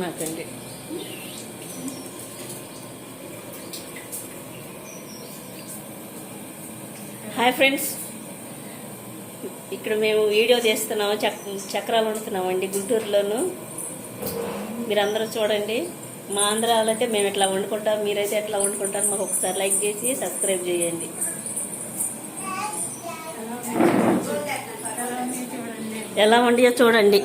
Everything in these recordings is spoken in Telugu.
మాకండి హాయ్ ఫ్రెండ్స్, ఇక్కడ మేము వీడియో చేస్తున్నాము, చక్రాలు వండుతున్నామండి గుంటూరులోను. మీరందరూ చూడండి. మా ఆంధ్రాలో అయితే మేము ఎట్లా వండుకుంటాం, మీరైతే ఎట్లా వండుకుంటారు మాకు ఒకసారి లైక్ చేసి సబ్స్క్రైబ్ చేయండి. ఎలా వండియో చూడండి.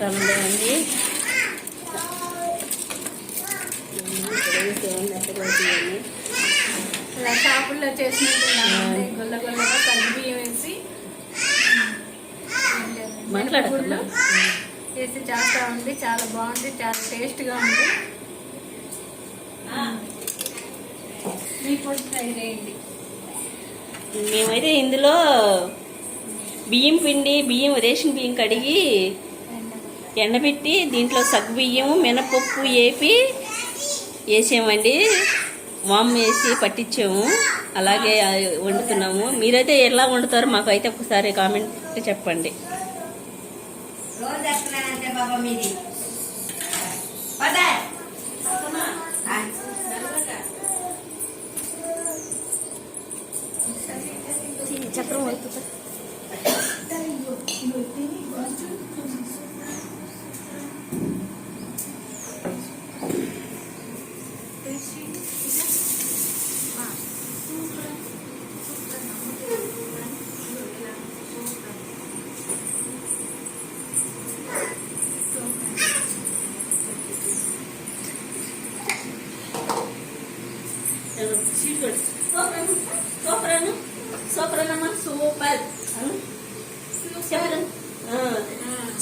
రమ్మండి ఇలా షాపుల్లో చేసినట్టు గొల్ల గొల్లగా కలిపి బియ్యం వేసి మాట్లాడుతున్నా చేసి చేస్తూ ఉంది. చాలా బాగుంది, చాలా టేస్ట్గా ఉంది. మీకు కూడా ట్రై చేయండి. మేమైతే ఇందులో బియ్యం రేషన్ బియ్యం కడిగి ఎండబెట్టి దీంట్లో సగ్గుబియ్యం మినపప్పు వేసామండి. వామ్ వేసి పట్టించాము, అలాగే వండుతున్నాము. మీరైతే ఎలా వండుతారో మాకు అయితే ఒకసారి కామెంట్ చెప్పండి. చక్రం అవుతుంది.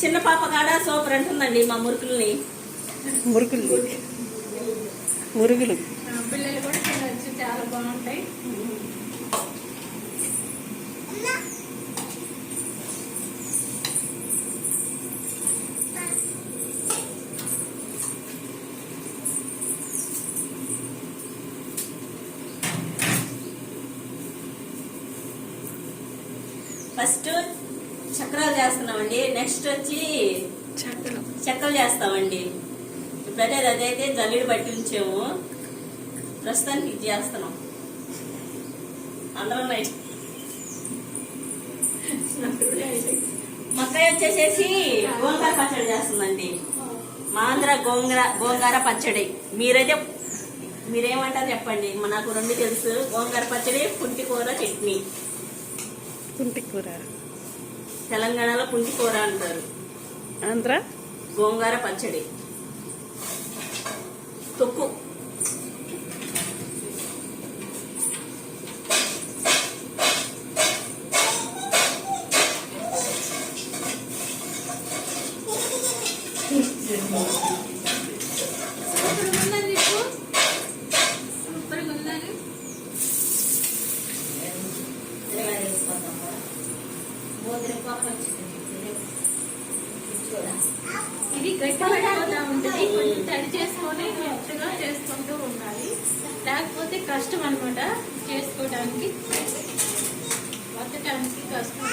చిన్న పాప కాడ సూపర్ అంటుందండి మా మురుకులు పిల్లలు కూడా తినచ్చు, చాలా బాగుంటాయి. ఫస్ట్ చక్రాలు చేస్తున్నామండి, నెక్స్ట్ వచ్చి చెక్కలు చేస్తామండి. ఇప్పుడైతే అదైతే జల్లిడి పట్టి ఉంచాము, ప్రస్తుతానికి ఇది చేస్తున్నాం అందరం. మక్కయ్య వచ్చేసేసి గోంగూర పచ్చడి చేస్తుందండి. మా ఆంధ్ర గోంగూర పచ్చడి. మీరేమంటారు చెప్పండి. నాకు రెండు తెలుసు, గోంగూర పచ్చడి, పుంటికూర చట్నీ. పుంటికూర తెలంగాణలో పుంటికూర అంటారు, ఆంధ్ర గోంగూర పచ్చడి. తొక్కు ఇది గట్టిగా ఉంటుంది, కొంచెం తడి చేసుకొని మెత్తగా చేసుకుంటూ ఉండాలి. లేకపోతే కష్టం అనమాట, చేసుకోవడానికి వత్తడానికి కష్టం.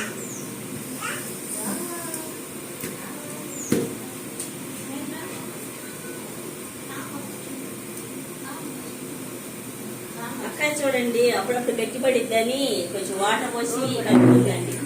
అక్కడ చూడండి, అప్పుడప్పుడు గట్టిపడిద్దని కొంచెం వాటర్ పోసి కలుపుతుందండి.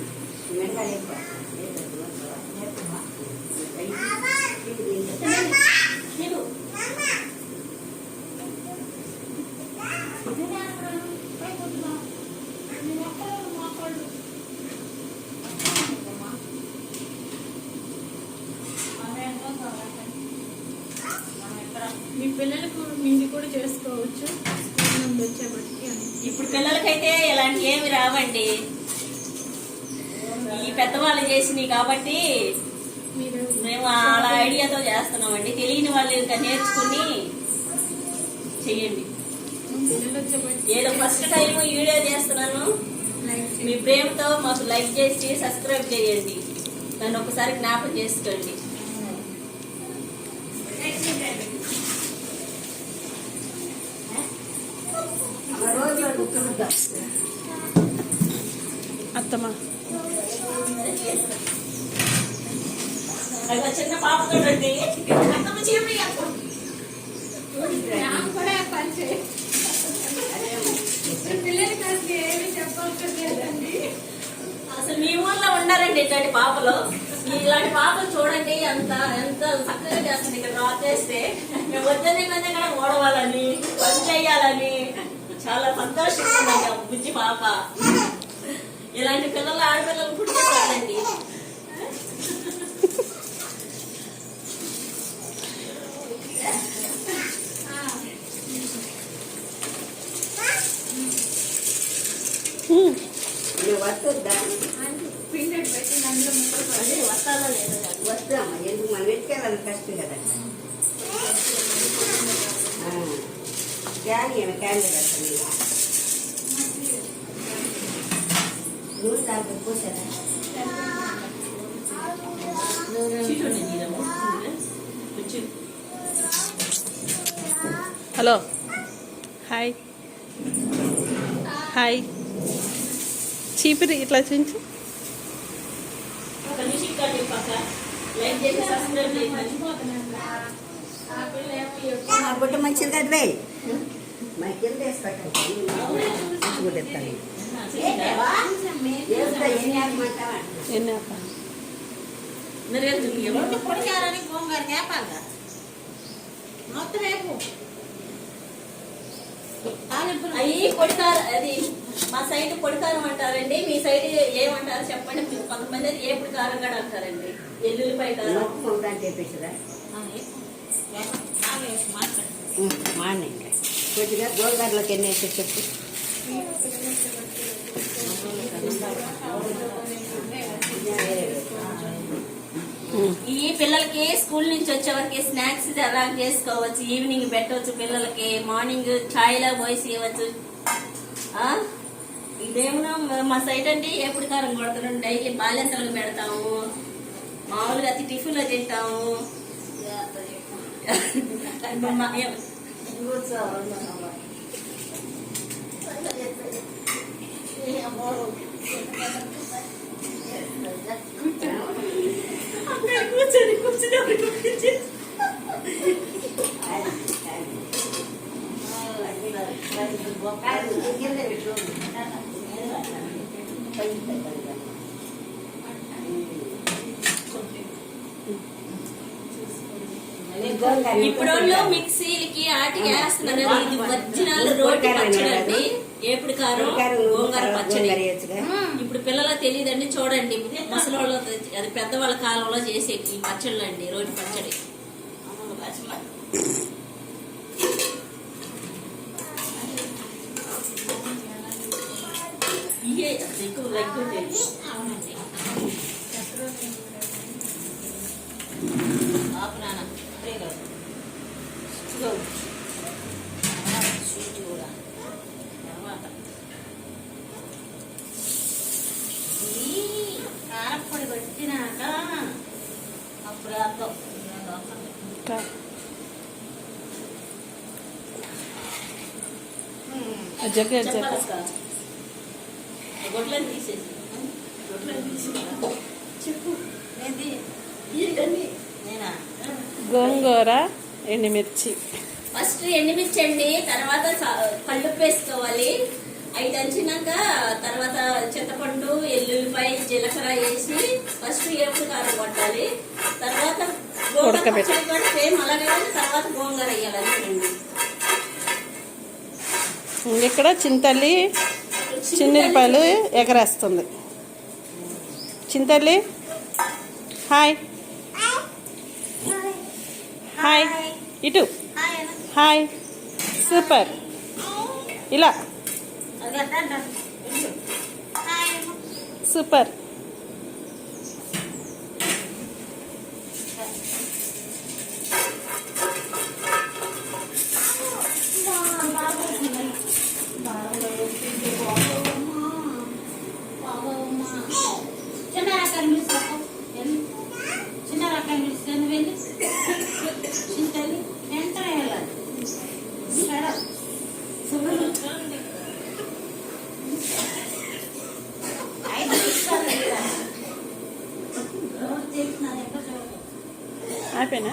మీ పిల్లలకు మిండి కూడా చేసుకోవచ్చు. వచ్చేప్పటికి ఇప్పుడు పిల్లలకైతే ఇలాంటి ఏమి రావండి, ఈ పెద్దవాళ్ళు చేసినాయి కాబట్టి మేము అలా ఐడియాతో చేస్తున్నామండి. తెలియని వాళ్ళు ఇంకా నేర్చుకుని చెయ్యండి. ఏదో ఫస్ట్ టైం ఈ వీడియో చేస్తున్నాను, మీ ప్రేమతో మాకు లైక్ చేసి సబ్స్క్రైబ్ చేయండి. నన్ను ఒకసారి జ్ఞాపకం చేసుకోండి. అత్తమ్మ అది చిన్న పాప చూడండి. నాకు కూడా పని చేయి. పిల్లలకి అసలు ఏమి చెప్పక్కర్లేదండి. అసలు మీ ఊర్లో ఉండారండి ఇట్లాంటి పాపలు. ఇలాంటి పాపలు చూడండి ఎంత ఎంత చక్కగా చేస్తుంది. ఇక్కడ డ్రాప్ చేస్తే మేము వద్దనే కొంచెం కూడా ఓడవాలని పని చేయాలని చాలా సంతోషంగా ఉందండి ఆ బుజ్జి పాప. ఇలాంటి పిల్లలు ఆడపిల్లలు పుట్టుకోవాలండి. వస్తుందా పిండెడ్ పెట్టి అందులో ముక్కలు అదే వస్తాలో లేదో కాదు. వస్తామా ఎందుకు మనం ఎత్తుకెళ్ళాలి కష్టం కదా క్యాన్ పెడతాను నూనె దాంట్లో పోసారా చీటండి నీరమ్మ. కొంచెం హలో హాయ్ హాయ్ చీపిరి ఇట్లా చూపించు. ఒక నిమిషం కాదు పక్క లైక్ చేసి సబ్స్క్రైబ్ చేయండి. మర్చిపోతున్నాను. ఆ పిల్ల ఏమో ఎప్పుడు బుట్ట మంచిది కదా రే మా కింద వేసి పెట్టండి కూడా ఎత్తాను ఎన్ని ఆపమంటావా ఎన్ని ఆపా పొడిగారని గోంగారు చేపాలిగా మొత్తం రేపు అయ్యి పొడికారం, అది మా సైడ్ పొడికారం అంటారండి. మీ సైడ్ ఏమంటారు చెప్పండి. కొంతమంది ఏ పొడికారం కూడా అంటారండి. ఎల్లుల్లిపాయ కారం. చేపించదా మానే కొద్దిగా గోంగారులోకి ఎన్ని వేసి చెప్పు ఈ పిల్లలకి స్కూల్ నుంచి వచ్చే వరకు స్నాక్స్ అలా చేసుకోవచ్చు. ఈవినింగ్ పెట్టవచ్చు పిల్లలకి. మార్నింగ్ ఛాయ్ లా పోసి ఇవ్వచ్చు. ఇదేమో మా సైడ్ అంటే ఎప్పుడు కారం కొడతాం. డైలీ బాల్యంతలకు పెడతాము. మామూలుగా అది టిఫిన్ లో తింటాము. కూర్చొని కూర్చుని ఇప్పుడు మిక్సీలకి ఆటికి వేస్తున్నారు. ఇది ఒరిజినల్ రోటి పచ్చడి అండి. ఏపుడు కారం గోంగూర పచ్చడి. ఇప్పుడు పిల్లలకు తెలియదండి. చూడండి ముసలోళ్ళు అది పెద్దవాళ్ళ కాలంలో చేసే ఈ పచ్చళ్ళు అండి. రోటి పచ్చడి. ఇవే ఎక్కువ అవునండి. స్వీట్ కూడా తర్వాత కారప్పొడి పెట్టినాక అప్పుడు అర్థం గొడ్లను తీసేసి చెప్పు నేనా గోంగూర ఎండుమిర్చి. ఫస్ట్ ఎండుమిర్చి అండి. తర్వాత కల్లుప్పు వేసుకోవాలి. అవి దంచినాక తర్వాత చింతపండు ఎల్లుల్లిపాయ జీలకర్ర వేసి ఫస్ట్ ఏపుడు కారం కొట్టాలి. తర్వాత గోంగూర పచ్చడి కూడా సేమ్ అలాగే. తర్వాత గోంగూర వేయాలండి. ఇక్కడ చింతల్లి చిన్నిపాయలు ఎగరేస్తుంది. చింతల్లి హాయ్ హాయ్ ఇటు హాయ్ సూపర్. ఇలా సూపర్. చిన్న రకాలు చిన్న రకాలు వెళ్ళి చింతలు వెంటనే వెళ్ళాలి. ఐదు అయిపోయినా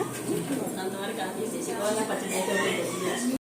అంతవరకు ఆపేసేసి గోంగూర పచ్చడి అయితే